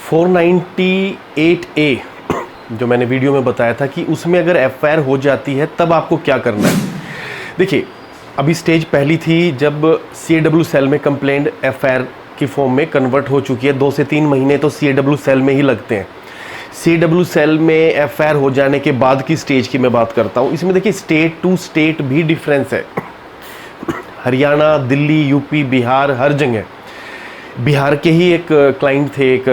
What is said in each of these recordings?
498A जो मैंने video में बताया था कि उसमें अगर एफआईआर हो जाती है तब आपको क्या करना है। देखिए, अभी स्टेज पहली थी जब CAW सेल में कंप्लेंट एफआईआर की फॉर्म में कन्वर्ट हो चुकी है। 2 से 3 महीने तो CAW सेल में ही लगते हैं। CAW सेल में एफआईआर हो जाने के बाद की स्टेज की मैं बात करता हूँ। इसमें देखिए स्टेट टू स्टेट भी डिफरेंस है। हरियाणा, दिल्ली, यूपी, बिहार, हर जगह। बिहार के ही एक क्लाइंट थे, एक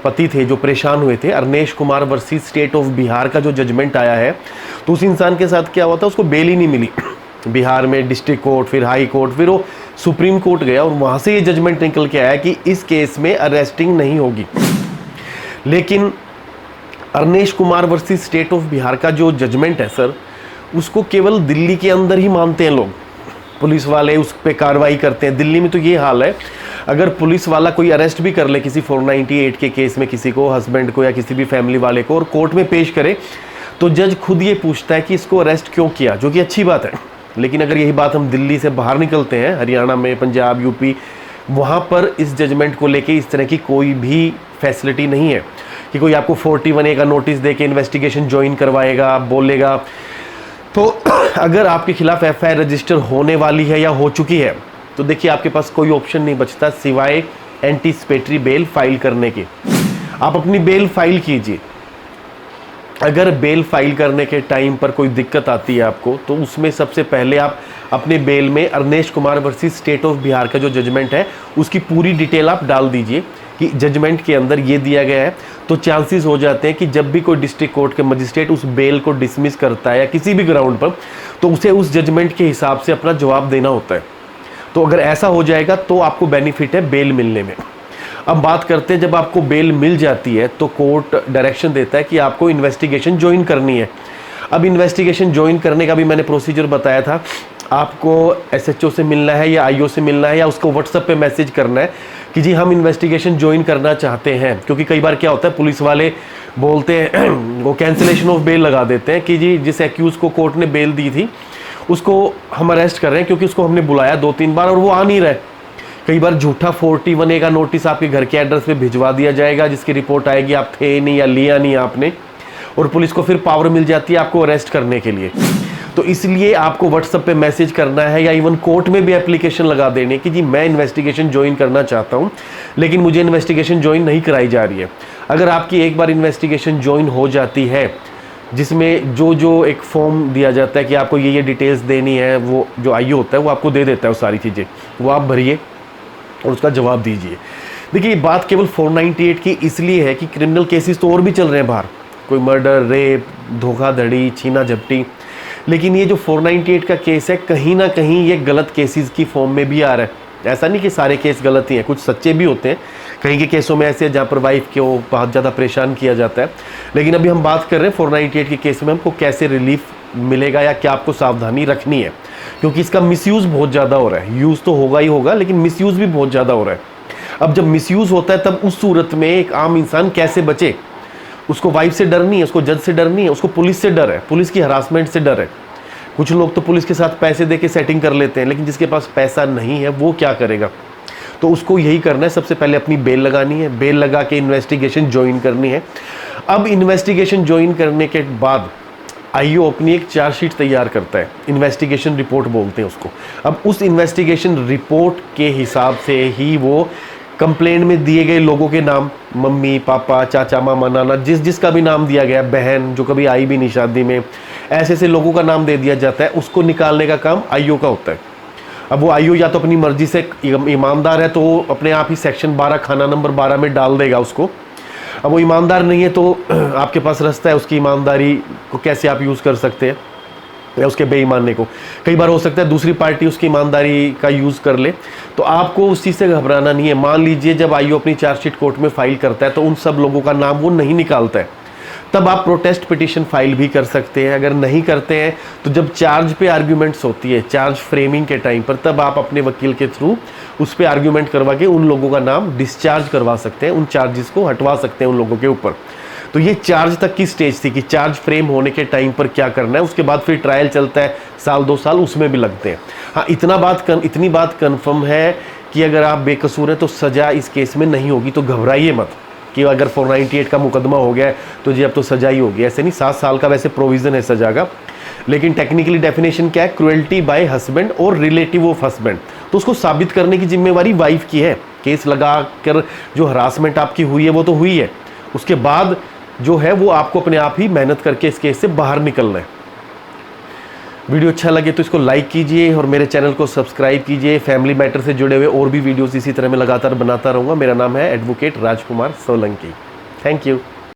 पति थे जो परेशान हुए थे। Arnesh Kumar versus state of Bihar का जो जजमेंट आया है, तो उस इंसान के साथ क्या हुआ था, उसको बेल ही नहीं मिली। बिहार में डिस्ट्रिक्ट कोर्ट, फिर हाई कोर्ट, फिर वो सुप्रीम कोर्ट गया और वहाँ से ये जजमेंट निकल के आया कि इस केस में अरेस्टिंग नहीं होगी। लेकिन Arnesh Kumar versus state of Bihar का जो जजमेंट है सर, उसको केवल दिल्ली के अंदर ही मानते हैं लोग। पुलिस वाले उस पर कार्रवाई करते हैं। दिल्ली में तो ये हाल है, अगर पुलिस वाला कोई अरेस्ट भी कर ले किसी 498 के केस में किसी को, हस्बैंड को या किसी भी फैमिली वाले को, और कोर्ट में पेश करे, तो जज खुद ये पूछता है कि इसको अरेस्ट क्यों किया, जो कि अच्छी बात है। लेकिन अगर यही बात हम दिल्ली से बाहर निकलते हैं, हरियाणा में, पंजाब, यूपी, वहाँ पर इस जजमेंट को लेके इस तरह की कोई भी फैसिलिटी नहीं है कि कोई आपको 41A का नोटिस दे के इन्वेस्टिगेशन ज्वाइन करवाएगा, बोलेगा। तो अगर आपके खिलाफ एफआईआर रजिस्टर होने वाली है या हो चुकी है, तो देखिए आपके पास कोई ऑप्शन नहीं बचता सिवाय एंटीसिपेटरी बेल फाइल करने के। आप अपनी बेल फाइल कीजिए। अगर बेल फाइल करने के टाइम पर कोई दिक्कत आती है आपको, तो उसमें सबसे पहले आप अपने बेल में Arnesh Kumar versus state of Bihar का जो जजमेंट है उसकी पूरी डिटेल आप डाल दीजिए कि जजमेंट के अंदर ये दिया गया है। तो चांसेस हो जाते हैं कि जब भी कोई डिस्ट्रिक्ट कोर्ट के मजिस्ट्रेट उस बेल को डिसमिस करता है या किसी भी ग्राउंड पर, तो उसे उस जजमेंट के हिसाब से अपना जवाब देना होता है। तो अगर ऐसा हो जाएगा तो आपको बेनिफिट है बेल मिलने में। अब बात करते हैं, जब आपको बेल मिल जाती है तो कोर्ट डायरेक्शन देता है कि आपको इन्वेस्टिगेशन ज्वाइन करनी है। अब इन्वेस्टिगेशन ज्वाइन करने का भी मैंने प्रोसीजर बताया था। आपको SHO से मिलना है या IO से मिलना है या उसको व्हाट्सएप पे मैसेज करना है कि जी हम इन्वेस्टिगेशन ज्वाइन करना चाहते हैं। क्योंकि कई बार क्या होता है, पुलिस वाले बोलते हैं वो कैंसिलेशन ऑफ बेल लगा देते हैं कि जी जिस एक्यूज को कोर्ट ने बेल दी थी उसको हम अरेस्ट कर रहे हैं क्योंकि उसको हमने बुलाया 2-3 बार और वो आ नहीं रहा है। कई बार झूठा 41A का नोटिस आपके घर के एड्रेस पे भिजवा दिया जाएगा, जिसकी रिपोर्ट आएगी आप थे नहीं या लिया नहीं आपने, और पुलिस को फिर पावर मिल जाती है आपको अरेस्ट करने के लिए। तो इसलिए आपको व्हाट्सएप पे मैसेज करना है या इवन कोर्ट में भी एप्लीकेशन लगा देने कि जी मैं इन्वेस्टिगेशन ज्वाइन करना चाहता हूँ लेकिन मुझे इन्वेस्टिगेशन ज्वाइन नहीं कराई जा रही है। अगर आपकी एक बार इन्वेस्टिगेशन ज्वाइन हो जाती है, जिसमें जो एक फॉर्म दिया जाता है कि आपको ये डिटेल्स देनी है, वो जो IO होता है वो आपको दे देता है वो सारी चीज़ें, वो आप भरिए और उसका जवाब दीजिए। देखिए बात केवल 498 की इसलिए है कि क्रिमिनल केसेस तो और भी चल रहे हैं बाहर, कोई मर्डर, रेप, धोखाधड़ी, छीना झपटी, लेकिन ये जो 498 का केस है कहीं ना कहीं ये गलत केसेस की फॉर्म में भी आ रहा है। ऐसा नहीं कि सारे केस गलत ही हैं, कुछ सच्चे भी होते हैं। कहीं के केसों में ऐसे जहाँ पर वाइफ को बहुत ज़्यादा परेशान किया जाता है। लेकिन अभी हम बात कर रहे हैं 498 के केस में हमको कैसे रिलीफ मिलेगा या क्या आपको सावधानी रखनी है, क्योंकि इसका मिसयूज़ बहुत ज़्यादा हो रहा है। यूज़ तो होगा ही होगा लेकिन मिसयूज़ भी बहुत ज़्यादा हो रहा है। अब जब मिसयूज़ होता है तब उस सूरत में एक आम इंसान कैसे बचे। उसको वाइफ से डर नहीं है, उसको जज से डर नहीं है, उसको पुलिस से डर है, पुलिस की हरासमेंट से डर है। कुछ लोग तो पुलिस के साथ पैसे दे के सेटिंग कर लेते हैं, लेकिन जिसके पास पैसा नहीं है वो क्या करेगा। तो उसको यही करना है, सबसे पहले अपनी बेल लगानी है, बेल लगा के इन्वेस्टिगेशन ज्वाइन करनी है। अब इन्वेस्टिगेशन ज्वाइन करने के बाद IO अपनी एक चार्जशीट तैयार करता है, इन्वेस्टिगेशन रिपोर्ट बोलते हैं उसको। अब उस इन्वेस्टिगेशन रिपोर्ट के हिसाब से ही वो कंप्लेंट में दिए गए लोगों के नाम, मम्मी, पापा, चाचा, मामा, नाना, जिसका भी नाम दिया गया, बहन जो कभी आई भी नहीं शादी में, ऐसे ऐसे लोगों का नाम दे दिया जाता है। उसको निकालने का काम IO का होता है। अब वो IO या तो अपनी मर्जी से ईमानदार है तो वो अपने आप ही सेक्शन 12 खाना नंबर 12 में डाल देगा उसको। अब वो ईमानदार नहीं है तो आपके पास रास्ता है उसकी ईमानदारी को कैसे आप यूज़ कर सकते हैं या उसके बेईमानने को। कई बार हो सकता है दूसरी पार्टी उसकी ईमानदारी का यूज़ कर ले, तो आपको उस चीज़ से घबराना नहीं है। मान लीजिए जब IO अपनी चार्जशीट कोर्ट में फाइल करता है तो उन सब लोगों का नाम वो नहीं निकालता है, तब आप प्रोटेस्ट पिटीशन फाइल भी कर सकते हैं। अगर नहीं करते हैं तो जब चार्ज पे आर्ग्यूमेंट्स होती है, चार्ज फ्रेमिंग के टाइम पर, तब आप अपने वकील के थ्रू उस पर आर्ग्यूमेंट करवा के उन लोगों का नाम डिस्चार्ज करवा सकते हैं, उन चार्जेस को हटवा सकते हैं उन लोगों के ऊपर। तो ये चार्ज तक की स्टेज थी कि चार्ज फ्रेम होने के टाइम पर क्या करना है। उसके बाद फिर ट्रायल चलता है, 1-2 साल उसमें भी लगते हैं। हाँ, इतनी बात कन्फर्म है कि अगर आप बेकसूर हैं तो सज़ा इस केस में नहीं होगी, तो घबराइए मत। कि अगर 498 का मुकदमा हो गया है तो जी अब तो सजा ही होगी, ऐसे नहीं। 7 साल का वैसे प्रोविज़न है सजा का, लेकिन टेक्निकली डेफिनेशन क्या है, क्रुएल्टी बाय हस्बैंड और रिलेटिव ऑफ हस्बैंड। तो उसको साबित करने की जिम्मेवारी वाइफ की है। केस लगा कर जो हरासमेंट आपकी हुई है वो तो हुई है, उसके बाद जो है वो आपको अपने आप ही मेहनत करके इस केस से बाहर निकलना है। वीडियो अच्छा लगे तो इसको लाइक कीजिए और मेरे चैनल को सब्सक्राइब कीजिए। फैमिली मैटर से जुड़े हुए और भी वीडियोस इसी तरह मैं लगातार बनाता रहूँगा। मेरा नाम है advocate Rajkumar Solanki. Thank you.